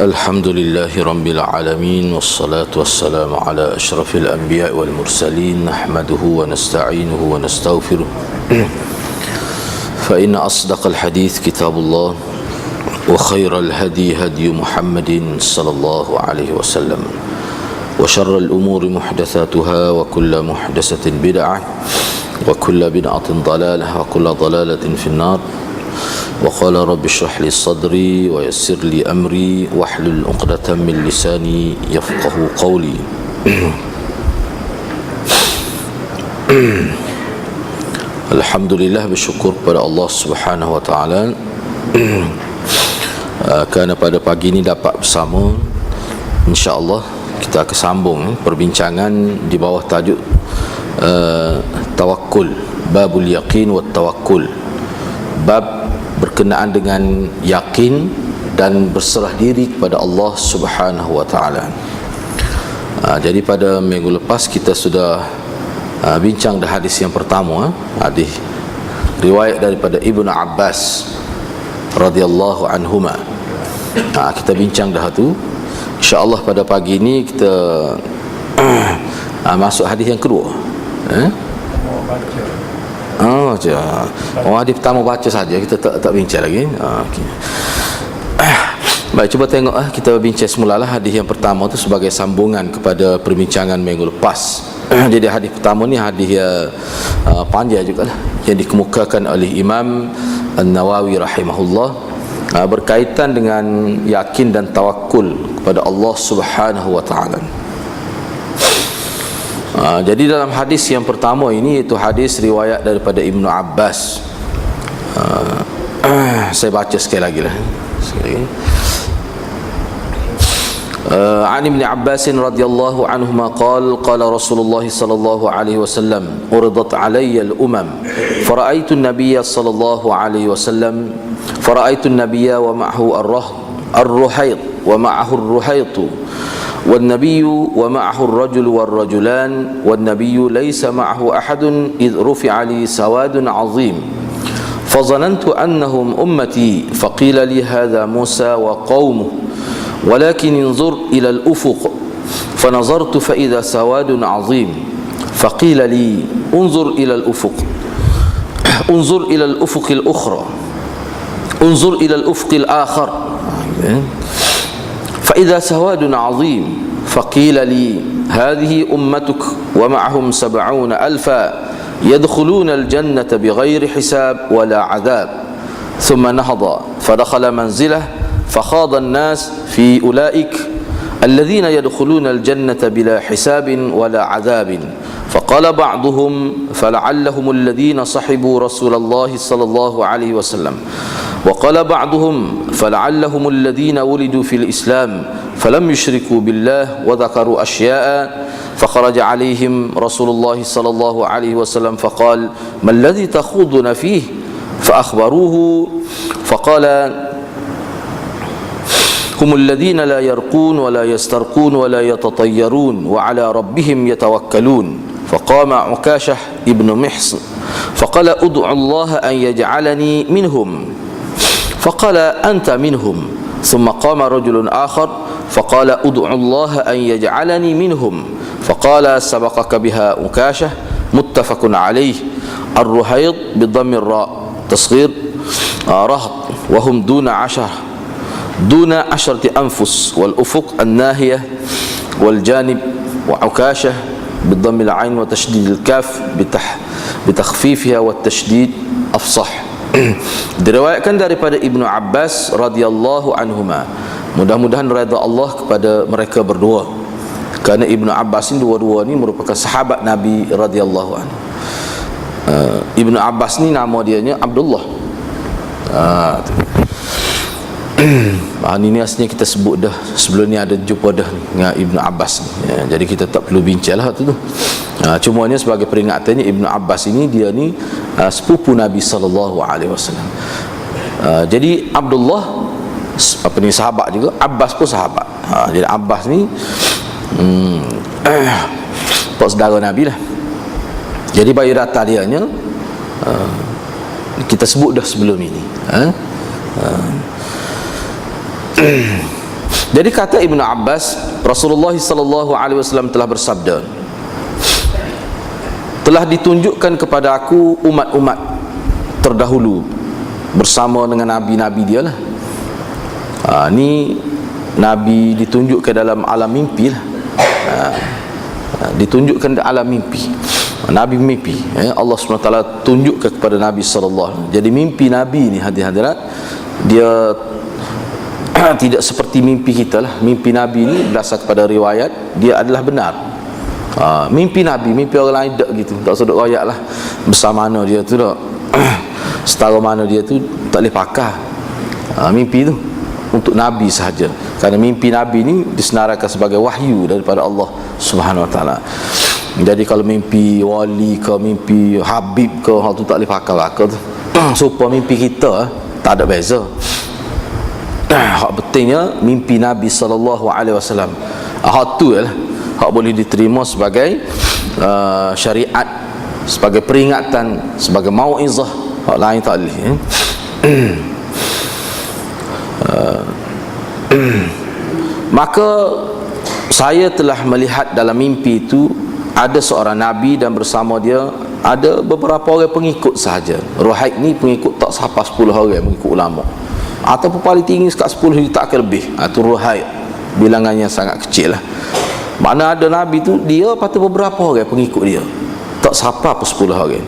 الحمد لله رب العالمين والصلاة والسلام على أشرف الأنبياء والمرسلين نحمده ونستعينه ونستغفره فإن أصدق الحديث كتاب الله وخير الهدي هدي محمد صلى الله عليه وسلم وشر الأمور محدثاتها وكل محدثة بدعة وكل بدعة ضلالة وكل ضلالة في النار وقال رب اشرح لي صدري ويسر لي أمري واحلل عقدة من لساني يفقه قولي. Alhamdulillah, bersyukur pada Allah Subhanahu wa taala kerana pada pagi ini dapat bersama. Insya-Allah kita akan sambung perbincangan di bawah tajuk tawakkul, babul yaqin wat tawakkul. Bab berkenaan dengan yakin dan berserah diri kepada Allah Subhanahu wa taala. Jadi pada minggu lepas kita sudah bincang dah hadis yang pertama, hadis riwayat daripada Ibnu Abbas radhiyallahu anhuma. Kita bincang dah tu. Insya-Allah pada pagi ini kita masuk hadis yang kedua. Hadis pertama baca saja, kita tak bincang lagi. Okay. Baik, cuba tengok kita bincang semulalah hadis yang pertama tu sebagai sambungan kepada perbincangan minggu lepas. Jadi hadis pertama ni hadis panjang jugalah yang dikemukakan oleh Imam An-Nawawi rahimahullah, berkaitan dengan yakin dan tawakul kepada Allah Subhanahu wa taala. Jadi dalam hadis yang pertama ini, iaitu hadis riwayat daripada Ibnu Abbas. Saya baca sekali lagi lah. عن ابن عباس رضي الله عنهما قال قال رسول الله صلى الله عليه وسلم عرضت علي الأمم فرأيت النبي صلى الله عليه وسلم فرأيت النبي ومعه الرهيط ومعه الرهيط والنبي ومعه الرجل والرجلان والنبي ليس معه أحد إذ رفع لي سواد عظيم فظننت أنهم أمتي فقيل لي هذا موسى وقومه ولكن انظر إلى الأفق فنظرت فإذا سواد عظيم فقيل لي انظر إلى الأفق انظر إلى الأفق الأخرى انظر إلى الأفق الآخر فإذا سواد عظيم فقيل لي هذه أمتك ومعهم 70,000 يدخلون الجنة بغير حساب ولا عذاب ثم نهض فدخل منزله فخاض الناس في أولئك الذين يدخلون الجنة بلا حساب ولا عذاب فقال بعضهم فلعلهم الذين صحبوا رسول الله صلى الله عليه وسلم وقال بعضهم فلعلهم الذين ولدوا في الإسلام فلم يشركوا بالله وذكروا أشياء فخرج عليهم رسول الله صلى الله عليه وسلم فقال ما الذي تخوضون فيه فأخبروه فقال هم الذين لا يرقون ولا يسترقون ولا يتطيرون وعلى ربهم يتوكلون فقام عكاشة ابن محصن فقال ادع الله أن يجعلني منهم فقال أنت منهم ثم قام رجل آخر فقال ادع الله أن يجعلني منهم فقال سبقك بها عكاشة متفق عليه الرهيط بضم الراء تصغير رهط وهم دون 10 أنفس والأفق الناهية والجانب وعكاشة بالضم العين وتشديد الكاف بتخفيفها والتشديد أفصح. Diriwayatkan daripada Ibnu Abbas radhiyallahu anhuma, mudah-mudahan redha Allah kepada mereka berdua, kerana Ibnu Abbas ini dua-dua ni merupakan sahabat Nabi radhiyallahu anhu. Ibnu Abbas ni nama dianya Abdullah. Ini aslinya kita sebut dah, sebelum ni ada jumpa dah dengan Ibnu Abbas ni. Jadi kita tak perlu bincang lah tu. Cuma ni sebagai peringatannya, Ibnu Abbas ini dia ni sepupu Nabi sallallahu alaihi wasallam. Jadi Abdullah sahabat juga, Abbas pun sahabat. Jadi Abbas ni pak saudara Nabi lah. Jadi biodata dia nya kita sebut dah sebelum ini. Jadi kata Ibnu Abbas, Rasulullah sallallahu alaihi wasallam telah bersabda, telah ditunjukkan kepada aku umat-umat terdahulu bersama dengan nabi-nabi dia lah. Ni nabi ditunjukkan dalam alam mimpi lah. Ditunjukkan dalam alam mimpi. Nabi mimpi, Allah SWT tunjukkan kepada Nabi SAW. Jadi mimpi Nabi ni hadirat, dia tidak seperti mimpi kita lah. Mimpi Nabi ni berdasar kepada riwayat, dia adalah benar. Mimpi Nabi, mimpi orang lain tak gitu, tak sedut riwayat lah. Besar mana dia tu tak, setara mana dia tu, tak boleh pakar. Mimpi tu untuk Nabi sahaja, kerana mimpi Nabi ni disenaraikan sebagai wahyu daripada Allah Subhanahu Wa Taala. Jadi kalau mimpi wali ke, mimpi habib ke, hal tu tak boleh pakar tu. Supaya mimpi kita tak ada beza. Hak pentingnya mimpi Nabi sallallahu alaihi wasallam. Hak tu lah hak boleh diterima sebagai syariat, sebagai peringatan, sebagai mauizah. Hak lain tak boleh. Maka saya telah melihat dalam mimpi itu ada seorang Nabi dan bersama dia ada beberapa orang pengikut sahaja. Ruhaid ni pengikut tak sampai 10 orang pengikut ulama, ataupun paling tinggi sekat 10 tak akan lebih. Itu Ruhaid, bilangannya sangat kecil lah. Mana ada Nabi tu dia patut beberapa orang pengikut dia, tak sampai pun 10 orang.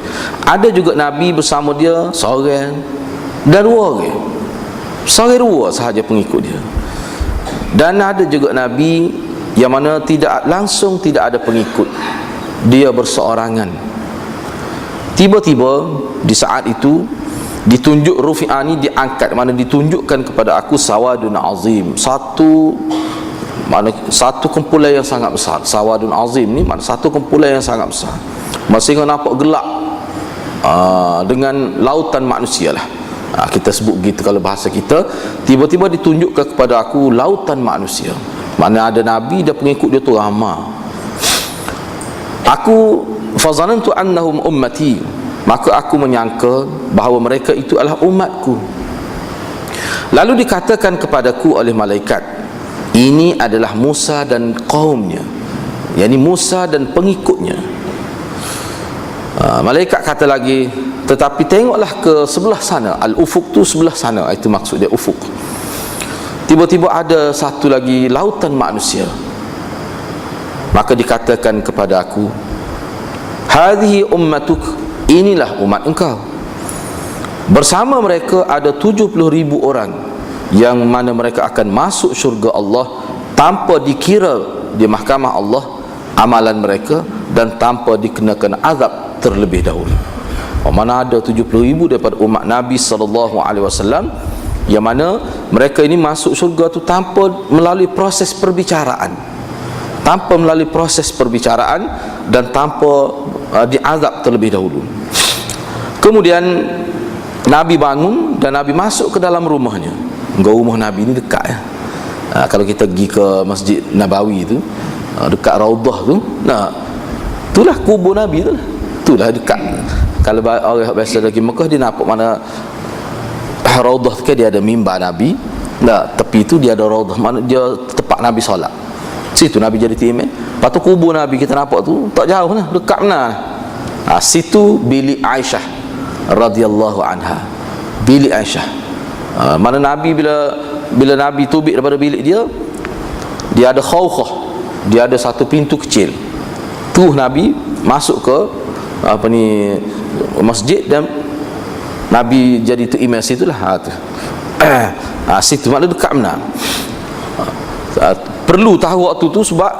Ada juga Nabi bersama dia seorang dan 2 orang, seorang 2 sahaja pengikut dia. Dan ada juga Nabi yang mana tidak langsung, tidak ada pengikut, dia berseorangan. Tiba-tiba di saat itu ditunjuk rufi'ani, diangkat, mana ditunjukkan kepada aku sawadun azim, satu kumpulan yang sangat besar. Sawadun azim ni mana satu kumpulan yang sangat besar, sehingga nampak gelap dengan lautan manusia lah. Kita sebut begitu kalau bahasa kita. Tiba-tiba ditunjukkan kepada aku lautan manusia, mana ada Nabi dan pengikut dia tu ramai. Aku fazanantu annahum ummati, maka aku menyangka bahawa mereka itu adalah umatku. Lalu dikatakan kepadaku oleh malaikat, ini adalah Musa dan kaumnya, yakni Musa dan pengikutnya. Malaikat kata lagi, tetapi tengoklah ke sebelah sana. Al-ufuk tu sebelah sana, itu maksud dia ufuk. Tiba-tiba ada satu lagi lautan manusia. Maka dikatakan kepada aku, hadhihi ummatuk, inilah umat engkau. Bersama mereka ada 70,000 orang, yang mana mereka akan masuk syurga Allah tanpa dikira di mahkamah Allah amalan mereka, dan tanpa dikenakan azab terlebih dahulu. Mana ada 70,000 daripada umat Nabi SAW, yang mana mereka ini masuk syurga tu tanpa melalui proses perbicaraan, dan tanpa diazab terlebih dahulu. Kemudian Nabi bangun dan Nabi masuk ke dalam rumahnya. Rumah Nabi ni dekat ya. Kalau kita pergi ke Masjid Nabawi tu, dekat Raudah tu, itulah kubur Nabi tu lah. Itulah dekat. Kalau orang biasa lagi Mekah, dia nampak mana Raudah tu kan dia ada mimbar Nabi. Tepi tu dia ada Raudah, mana dia tempat Nabi solat. Situ Nabi jadi timin. Lepas tu kubur Nabi kita nampak tu tak jauh lah, dekat benar. Situ bilik Aisyah radhiyallahu anha. Bilik Aisyah. Mana Nabi bila Nabi tubik daripada bilik dia ada khawkhah, dia ada satu pintu kecil. Tu Nabi masuk ke masjid, dan Nabi jadi tu imam situlah. Situ maknanya dekat benar. Perlu tahu waktu tu sebab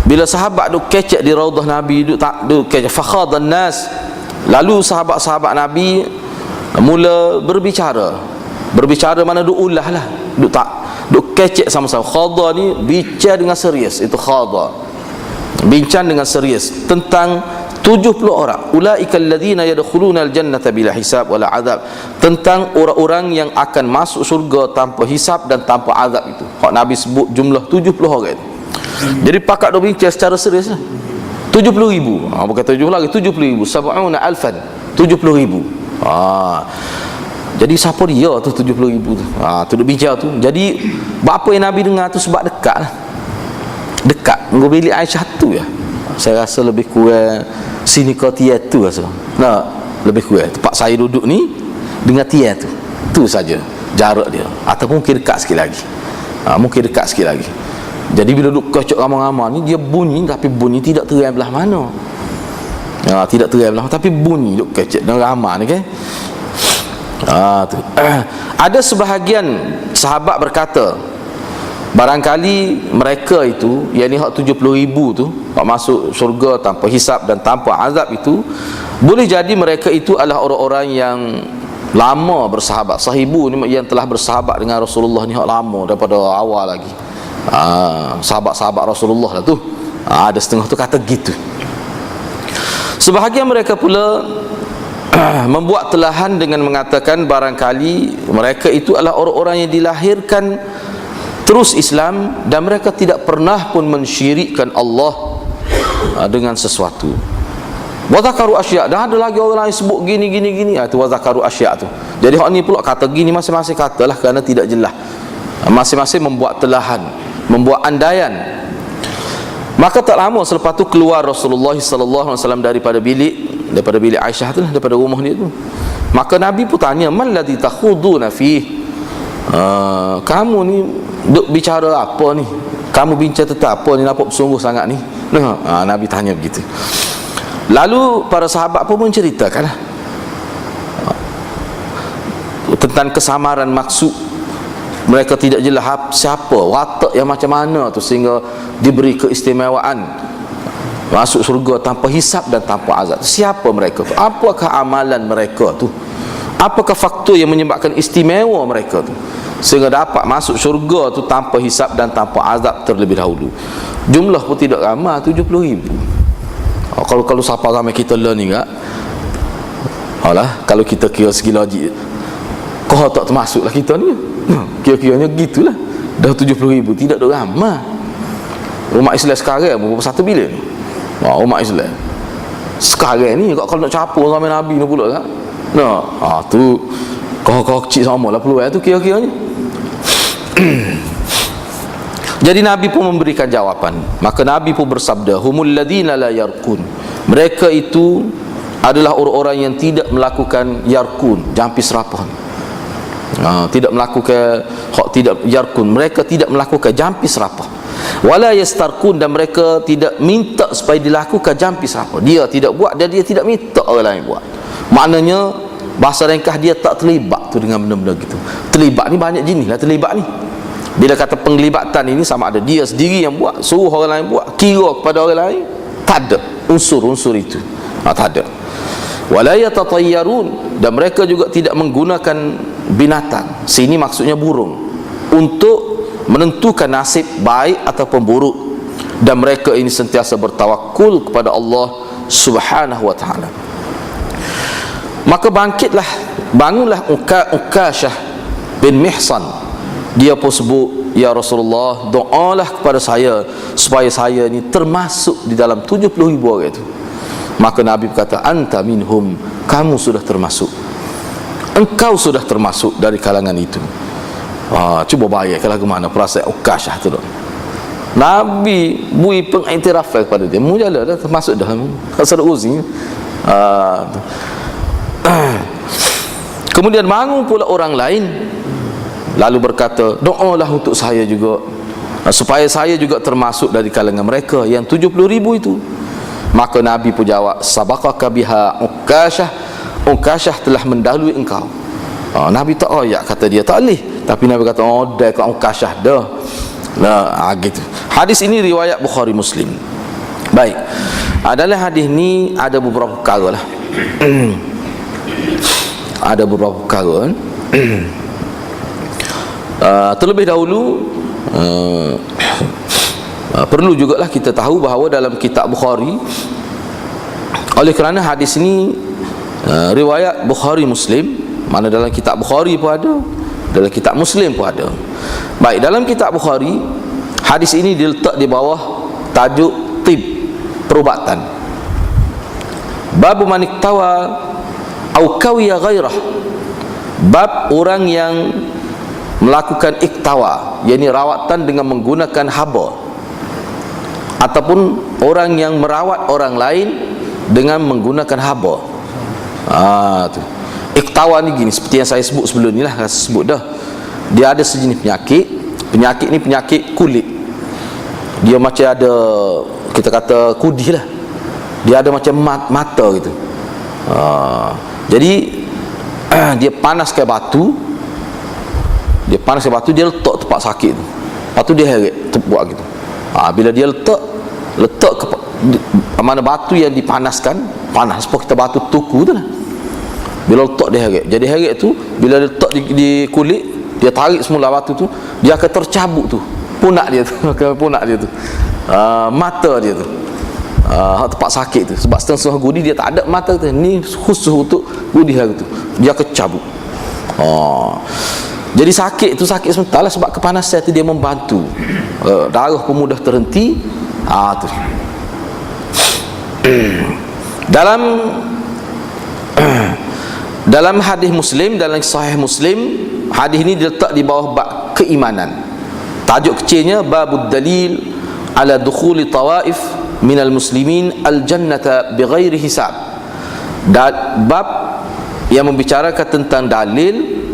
bila sahabat duk kecek di Raudah Nabi, duk kecek fakhadan nas, lalu sahabat-sahabat Nabi mula berbicara mana duk ulah lah, duk kecek sama-sama. Khadha ni bincang dengan serius, itu khadha, bincang dengan serius tentang 70 orang. Ulaikal ladzina yadkhuluna al-jannata bila hisab wala azab, tentang orang-orang yang akan masuk surga tanpa hisab dan tanpa azab. Itu hak Nabi sebut jumlah 70 orang itu. Jadi pakak dah bincang secara serius lah. 70,000, bukan 70 lagi, 70,000, sab'una alfan, 70,000. Jadi siapa dia tu 70,000 tu? Tu duk bincang tu. Jadi apa yang Nabi dengar tu sebab dekat lah. Dekat dengan bilik Aisyah tu ya. Saya rasa lebih kurang sini ke tiar tu rasa. Nah, lebih kurang tempat saya duduk ni dengan tiar tu. Tu saja jarak dia. Ataupun mungkin dekat sikit lagi. Mungkin dekat sikit lagi. Jadi bila duduk kocok ramai-ramai ni, dia bunyi tapi bunyi tidak terang belah mana. Tidak terang belah tapi bunyi duduk kocok dan ramai ni kan. Tu. Ada sebahagian sahabat berkata, barangkali mereka itu, yang ni hak 70,000 tu, hak masuk syurga tanpa hisab dan tanpa azab itu, boleh jadi mereka itu adalah orang-orang yang lama bersahabat. Sahibu ni yang telah bersahabat dengan Rasulullah ni hak lama daripada awal lagi. Sahabat-sahabat Rasulullah lah tu. Ada setengah tu kata gitu. Sebahagian mereka pula membuat telahan dengan mengatakan barangkali mereka itu adalah orang-orang yang dilahirkan terus Islam dan mereka tidak pernah pun mensyirikkan Allah dengan sesuatu. Wazakaru asya', dan ada lagi orang lain sebut gini itu wazakaru asya' tu. Jadi hak ni pula kata gini, masing-masing katalah kerana tidak jelas. Masing-masing membuat telahan, membuat andaian. Maka tak lama selepas tu keluar Rasulullah sallallahu alaihi wasallam daripada bilik Aisyah tu lah, daripada rumah dia tu. Maka Nabi pun tanya, "Man ladzi takhuduna fi?" Kamu ni duk bicara apa ni? Kamu bincang tentang apa ni? Nampak bersungguh sangat ni? Nabi tanya begitu. Lalu para sahabat pun menceritakanlah tentang kesamaran maksud. Mereka tidak jelas siapa, watak yang macam mana tu sehingga diberi keistimewaan masuk surga tanpa hisab dan tanpa azab. Siapa mereka tu? Apakah amalan mereka tu? Apakah faktor yang menyebabkan istimewa mereka tu sehingga dapat masuk syurga tu tanpa hisab dan tanpa azab terlebih dahulu? Jumlah pun tidak ramai, 70,000. Kalau siapa ramai kita learning tak? Kalau kita kira segi logik, kau tak termasuklah kita ni. Kira-kiranya gitulah. Dah 70,000 tidak ada ramai. Umat Islam sekarang berapa 1 bilion? Umat Islam sekarang ni kalau nak capur sama Nabi ni pula kan. Tu kau kecil sama lah peluang tu kira-kiranya. Jadi Nabi pun memberikan jawapan. Maka Nabi pun bersabda, humul ladina la yarkun. Mereka itu adalah orang-orang yang tidak melakukan yarkun, jampis rapahan. Tidak melakukan tidak yarkun, mereka tidak melakukan jampis rapah. Wala yastarkun, dan mereka tidak minta supaya dilakukan jampis rapah. Dia tidak buat dan dia tidak minta orang lain buat. Maknanya bahasa ringkas dia tak terlibat tu dengan benda-benda gitu. Terlibat ni banyak jenis lah terlibat ni. Bila kata penglibatan ini sama ada dia sendiri yang buat, suruh orang lain buat, kira kepada orang lain, tak ada unsur-unsur itu. Tak ada. Wala yatatayyarun, dan mereka juga tidak menggunakan binatang, sini maksudnya burung, untuk menentukan nasib baik ataupun buruk. Dan mereka ini sentiasa bertawakul kepada Allah Subhanahu wa ta'ala. Maka bangunlah Ukashah bin Mihsan. Dia pun sebut, ya Rasulullah, doalah kepada saya supaya saya ni termasuk di dalam 70,000 orang itu. Maka Nabi berkata, anta minhum, kamu sudah termasuk, engkau sudah termasuk dari kalangan itu. Cuba bayangkan lagu mana perasaan Ukashah tu. Nabi bui pengiktiraf kepada dia, mujalah dah termasuk dah, asal uzi. Kemudian bangun pula orang lain, lalu berkata, doalah untuk saya juga supaya saya juga termasuk dari kalangan mereka yang 70,000 itu. Maka Nabi pun jawab, sabaqaka biha Ukashah, Ukashah telah mendahului engkau. Nabi tak royak kata dia tak boleh, tapi Nabi kata dah kat Ukashah dah. Gitu. Hadis ini riwayat Bukhari Muslim. Baik, dalam hadis ni ada beberapa perkara lah. Ada beberapa perkara. Terlebih dahulu perlu jugalah kita tahu bahawa dalam kitab Bukhari, oleh kerana hadis ini riwayat Bukhari Muslim, mana dalam kitab Bukhari pun ada, dalam kitab Muslim pun ada. Baik, dalam kitab Bukhari hadis ini diletak di bawah tajuk tib, perubatan. Babu maniktawa au kawiya ghairah. Bab orang yang melakukan iktawa, yakni rawatan dengan menggunakan haba, ataupun orang yang merawat orang lain dengan menggunakan haba. Tu. Iktawa ni gini, seperti yang saya sebut sebelum ni lah, saya sebut dah. Dia ada sejenis penyakit. Penyakit ni penyakit kulit. Dia macam ada, kita kata kudi lah. Dia ada macam mata gitu. Jadi dia panaskan batu. Dia panaskan batu, dia letak tempat sakit tu. Lepas tu dia heret buat gitu. Bila dia letak ke mana batu yang dipanaskan, panas sebab kita batu tuku tu lah. Bila letak dia heret. Jadi heret tu bila dia letak di kulit, dia tarik semula batu tu, dia akan tercabut tu punak dia tu. Punak dia tu, mata dia tu, tempat sakit tu. Sebab setengah gudi dia tak ada mata tu. Ni khusus untuk gudi hari tu, dia akan cabut. Jadi sakit tu sakit sebentar lah, sebab kepanasan tu dia membantu darah pun mudah terhenti. Tu dalam hadis Muslim, dalam Sahih Muslim, hadis ini diletak di bawah bab keimanan. Tajuk kecilnya babud dalil ala dukhuli tawaif minal muslimin al jannata bighairi hisab. Bab yang membicarakan tentang dalil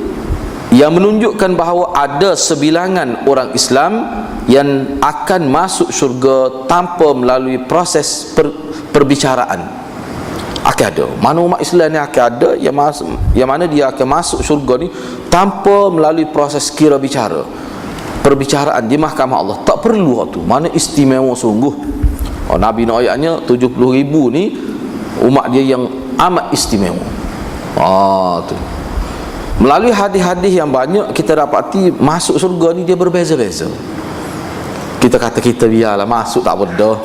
yang menunjukkan bahawa ada sebilangan orang Islam yang akan masuk syurga tanpa melalui proses perbicaraan. Akan ada. Mana umat Islam ni akan ada yang mana dia akan masuk syurga ni tanpa melalui proses kira bicara, perbicaraan di mahkamah Allah. Tak perlu tu. Mana istimewa sungguh. Nabi nak ayatnya 70,000 ni umat dia yang amat istimewa. Tu. Melalui hadis-hadis yang banyak kita dapati masuk syurga ni dia berbeza-beza. Kita kata kita biarlah masuk tak apa.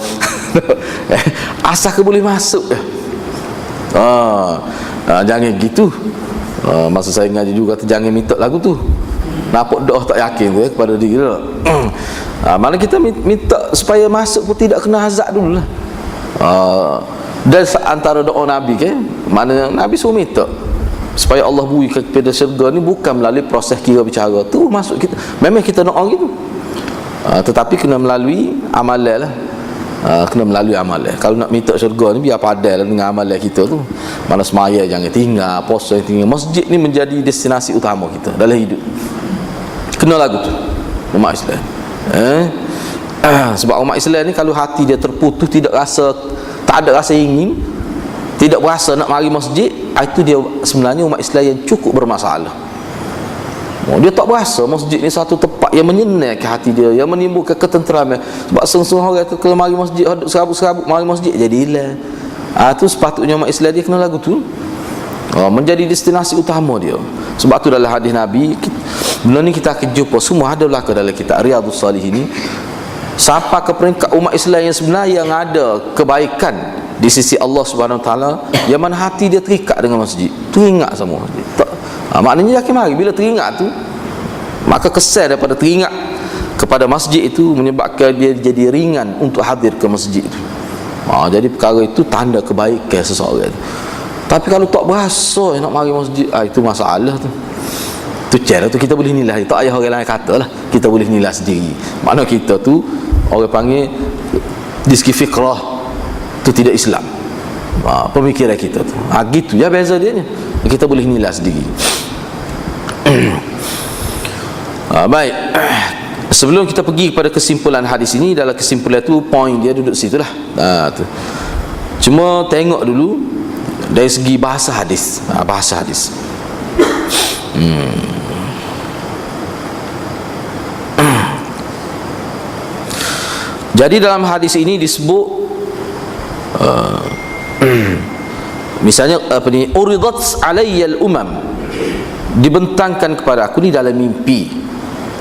Asal ke boleh masuk je. Jangan gitu. Masa saya ngaji juga kata jangan minta lagu tu. Nampak doa tak yakin tu kepada diri dia. Mana kita minta supaya masuk pun tidak kena azab dulu lah. Dan antara doa Nabi mana Nabi suruh minta supaya Allah beri kepada syurga ni bukan melalui proses kira bicara tu masuk kita. Memang kita doa gitu. Tetapi kena melalui amalan lah. Kena melalui amalan. Kalau nak minta syurga ni biar padan dengan amalan kita tu. Mana semaya jangan tinggal, puasa tinggal. Masjid ni menjadi destinasi utama kita dalam hidup. Kena lagu tu umat Islam. Sebab umat Islam ni kalau hati dia terputus, tak ada rasa ingin, tidak berasa nak mari masjid, itu dia sebenarnya umat Islam yang cukup bermasalah. Dia tak berasa masjid ni satu tempat yang menyenangkan hati dia, yang menimbulkan ketenteraman. Sebab setengah orang tu kalau mari masjid, serabut-serabut mari masjid, jadilah tu sepatutnya umat Islam dia kena lagu tu menjadi destinasi utama dia. Sebab tu dalam hadis Nabi, benda ni kita akan jumpa semua ada belaka dalam kitab Riyadhus Salihin ni, sampai ke peringkat umat Islam yang sebenarnya yang ada kebaikan di sisi Allah Subhanahu Wa Taala, yang mana hati dia terikat dengan masjid, teringat sama masjid. Maknanya yakin mari bila teringat tu, maka kesan daripada teringat kepada masjid itu menyebabkan dia jadi ringan untuk hadir ke masjid itu. Jadi perkara itu tanda kebaikan seseorang. Tapi kalau tak berasa nak mari masjid, itu masalah tu. Tu cara tu kita boleh nilai. Tak payah orang lain kata lah, kita boleh nilai sendiri. Mana kita tu orang panggil diski fikrah tu tidak Islam. Pemikiran kita tu gitu ya, beza dia ni. Kita boleh nilai sendiri. Baik, sebelum kita pergi kepada kesimpulan hadis ini, dalam kesimpulan tu poin dia duduk situ lah. Tu. Cuma tengok dulu dari segi bahasa hadis. Bahasa hadis. Jadi dalam hadis ini disebut misalnya apa ni, uridat alayyal umam, dibentangkan kepada aku ni dalam mimpi.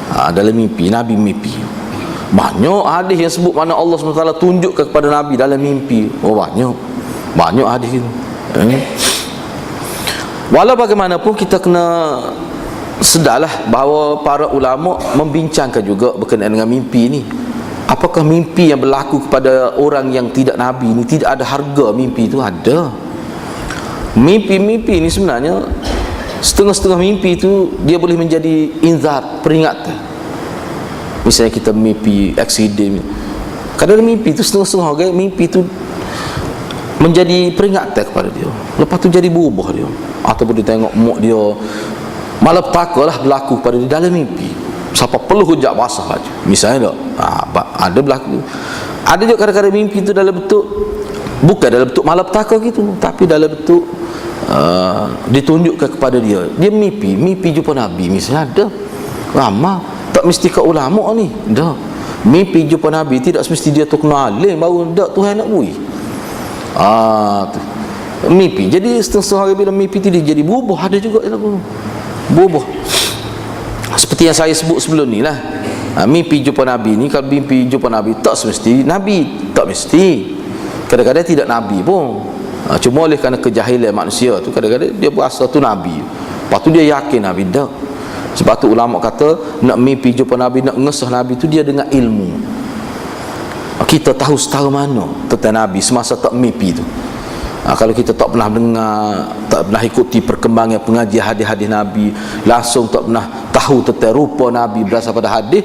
Dalam mimpi, Nabi mimpi. Banyak hadis yang sebut mana Allah SWT tunjuk kepada Nabi dalam mimpi. Banyak hadis itu. Walau bagaimanapun kita kena sedarlah bahawa para ulama membincangkan juga berkenaan dengan mimpi ni. Apakah mimpi yang berlaku kepada orang yang tidak Nabi ni tidak ada harga? Mimpi itu ada. Mimpi-mimpi ni sebenarnya Setengah-setengah mimpi itu dia boleh menjadi inzar, peringatan. Misalnya kita mimpi aksiden, kadang mimpi itu setengah-setengah orang mimpi itu menjadi peringatan kepada dia, lepas tu jadi berubah dia, ataupun dia tengok mak dia malapetaka lah berlaku pada dia dalam mimpi, siapa perlu hujak basah aja misalnya tak, ada berlaku. Ada juga kadang-kadang mimpi itu dalam bentuk, bukan dalam bentuk malapetaka gitu, tapi dalam bentuk ditunjukkan kepada dia mimpi jumpa Nabi misalnya. Ada lama, tak mesti kat ulama ni dah mimpi jumpa Nabi, tidak semesti dia tu kena alim baru dak Tuhan nak bui. Tu mimpi. Jadi setengah hari bila mimpi tu dia jadi berubah, ada juga berubah. Seperti yang saya sebut sebelum ni lah, mimpi jumpa Nabi ni, kalau mimpi jumpa Nabi tak semesti Nabi, tak mesti, kadang-kadang tidak Nabi pun. Cuma oleh kerana kejahilan manusia tu, kadang-kadang dia berasa tu Nabi, lepas tu dia yakin Nabi. Tak. Sebab tu ulama kata nak mimpi jumpa Nabi, nak ngesah Nabi tu dia dengan ilmu. Kita tahu setara mana tentang Nabi semasa tak mimpi tu. Kalau kita tak pernah dengar, tak pernah ikuti perkembangan pengajian hadis-hadis Nabi, langsung tak pernah tahu tentang rupa Nabi berdasar pada hadis,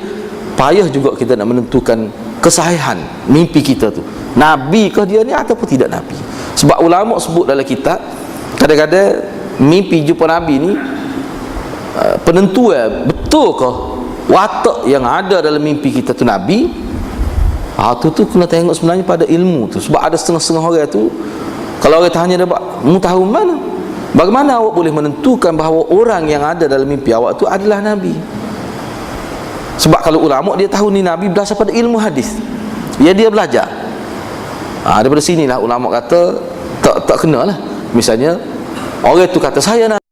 payah juga kita nak menentukan kesahihan mimpi kita tu, Nabi kah dia ni ataupun tidak Nabi. Sebab ulama sebut dalam kitab, kadang-kadang mimpi jumpa Nabi ni penentuan betul ke watak yang ada dalam mimpi kita tu Nabi. Tu kena tengok sebenarnya pada ilmu tu. Sebab ada setengah-setengah orang tu, kalau orang tanya dia, mu tahu mana, bagaimana awak boleh menentukan bahawa orang yang ada dalam mimpi awak tu adalah Nabi? Sebab kalau ulama dia tahu ni Nabi berdasar pada ilmu hadis, ya dia belajar. Daripada sinilah ulama kata tak kena lah. Misalnya orang tu kata saya Nabi,